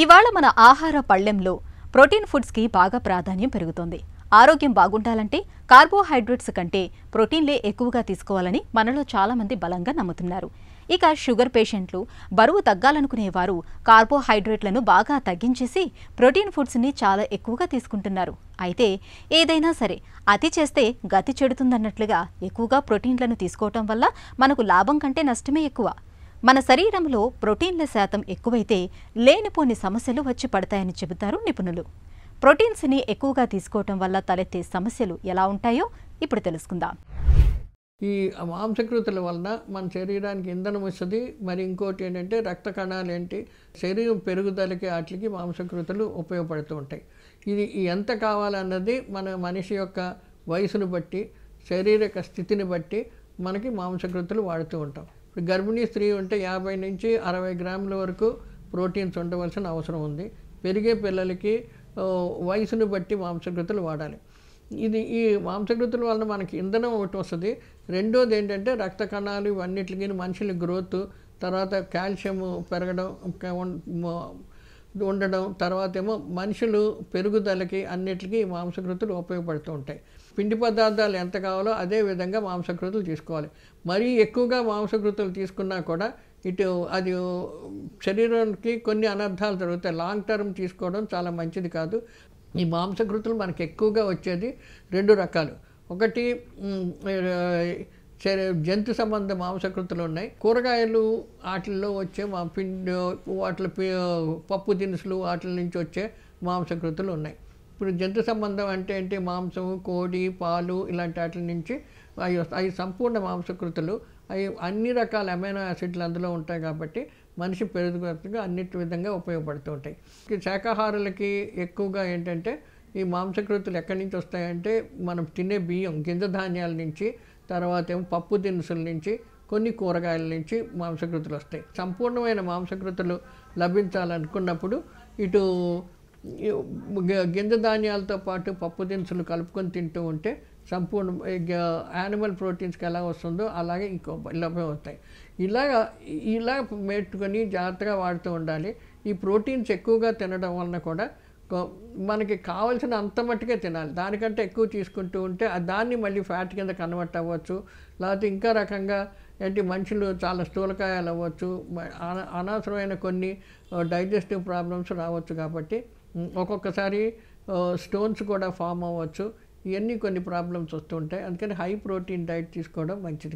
ఇవాళ మన ఆహార పళ్ళెంలో ప్రోటీన్ ఫుడ్స్కి బాగా ప్రాధాన్యం పెరుగుతోంది. ఆరోగ్యం బాగుండాలంటే కార్బోహైడ్రేట్స్ కంటే ప్రోటీన్లే ఎక్కువగా తీసుకోవాలని మనలో చాలా మంది బలంగా నమ్ముతున్నారు. ఇక షుగర్ పేషెంట్లు, బరువు తగ్గాలనుకునేవారు కార్బోహైడ్రేట్లను బాగా తగ్గించేసి ప్రోటీన్ ఫుడ్స్ని చాలా ఎక్కువగా తీసుకుంటున్నారు. అయితే ఏదైనా సరే అతి చేస్తే గతి చెడుతుందన్నట్లుగా ఎక్కువగా ప్రోటీన్లను తీసుకోవటం వల్ల మనకు లాభం కంటే నష్టమే ఎక్కువ. మన శరీరంలో ప్రోటీన్ల శాతం ఎక్కువైతే లేనిపోని సమస్యలు వచ్చి పడతాయని చెబుతారు నిపుణులు. ప్రోటీన్స్ని ఎక్కువగా తీసుకోవటం వల్ల తలెత్తే సమస్యలు ఎలా ఉంటాయో ఇప్పుడు తెలుసుకుందాం. ఈ మాంసకృతుల వలన మన శరీరానికి ఇంధనం వస్తుంది. మరి ఇంకోటి ఏంటంటే రక్త కణాలు ఏంటి శరీరం పెరుగుదలకి వాటికి మాంసకృతులు ఉపయోగపడుతూ ఉంటాయి. ఇది ఎంత కావాలన్నది మన మనిషి యొక్క వయసును బట్టి, శారీరక స్థితిని బట్టి మనకి మాంసకృతులు వాడుతూ ఉంటాం. ఇప్పుడు గర్భిణీ స్త్రీ ఉంటే 50 నుంచి 60 గ్రాముల వరకు ప్రోటీన్స్ ఉండవలసిన అవసరం ఉంది. పెరిగే పిల్లలకి వయసును బట్టి మాంసకృతులు వాడాలి. ఈ మాంసకృతుల వలన మనకి ఇంధనం ఒకటి వస్తుంది. రెండోది ఏంటంటే రక్త కణాలు ఇవన్నిటికి మనుషుల గ్రోత్, తర్వాత కాల్షియం పెరగడం ఉండడం, తర్వాత ఏమో మనుషులు పెరుగుదలకి అన్నిటికీ మాంసకృతులు ఉపయోగపడుతూ ఉంటాయి. పిండి పదార్థాలు ఎంత కావాలో అదే విధంగా మాంసకృతులు తీసుకోవాలి. మరీ ఎక్కువగా మాంసకృతులు తీసుకున్నా కూడా అది శరీరానికి కొన్ని అనర్థాలు జరుగుతాయి. లాంగ్ టర్మ్ తీసుకోవడం చాలా మంచిది కాదు. ఈ మాంసకృతులు మనకి ఎక్కువగా వచ్చేది 2 రకాలు. ఒకటి జంతు సంబంధ మాంసకృతులు ఉన్నాయి. కూరగాయలు వాటిల్లో వచ్చే పప్పు దినుసులు వాటి నుంచి వచ్చే మాంసకృతులు ఉన్నాయి. ఇప్పుడు జంతు సంబంధం అంటే ఏంటి? మాంసం, కోడి, పాలు ఇలాంటి వాటి నుంచి అవి సంపూర్ణ మాంసకృతులు. అవి అన్ని రకాల అమైనో యాసిడ్లు అందులో ఉంటాయి కాబట్టి మనిషి పెరుగుదలకు అన్నిటి విధంగా ఉపయోగపడుతూ ఉంటాయి. శాకాహారులకి ఎక్కువగా ఏంటంటే ఈ మాంసకృతులు ఎక్కడి నుంచి వస్తాయంటే మనం తినే బియ్యం, గింజ ధాన్యాల నుంచి, తర్వాత ఏమో పప్పు దినుసుల నుంచి, కొన్ని కూరగాయల నుంచి మాంసకృతులు వస్తాయి. సంపూర్ణమైన మాంసకృతులు లభించాలనుకున్నప్పుడు ఇటు గింజ ధాన్యాలతో పాటు పప్పు దినుసులు కలుపుకొని తింటూ ఉంటే సంపూర్ణ యానిమల్ ప్రోటీన్స్కి ఎలా వస్తుందో అలాగే ఇంకో లభ్యం అవుతాయి. ఇలా పెట్టుకొని జాగ్రత్తగా వాడుతూ ఉండాలి. ఈ ప్రోటీన్స్ ఎక్కువగా తినడం వలన కూడా మనకి కావాల్సిన అంత మట్టుకే తినాలి. దానికంటే ఎక్కువ తీసుకుంటూ ఉంటే దాన్ని మళ్ళీ ఫ్యాట్ కింద కన్వర్ట్ అవ్వచ్చు. లేకపోతే ఇంకా రకంగా మనుషులు చాలా స్థూలకాయాలు అవ్వచ్చు. అనవసరమైన కొన్ని డైజెస్టివ్ ప్రాబ్లమ్స్ రావచ్చు. కాబట్టి ఒక్కొక్కసారి స్టోన్స్ కూడా ఫామ్ అవ్వచ్చు. ఇవన్నీ కొన్ని ప్రాబ్లమ్స్ వస్తూ ఉంటాయి. అందుకని హై ప్రోటీన్ డైట్ తీసుకోవడం మంచిది.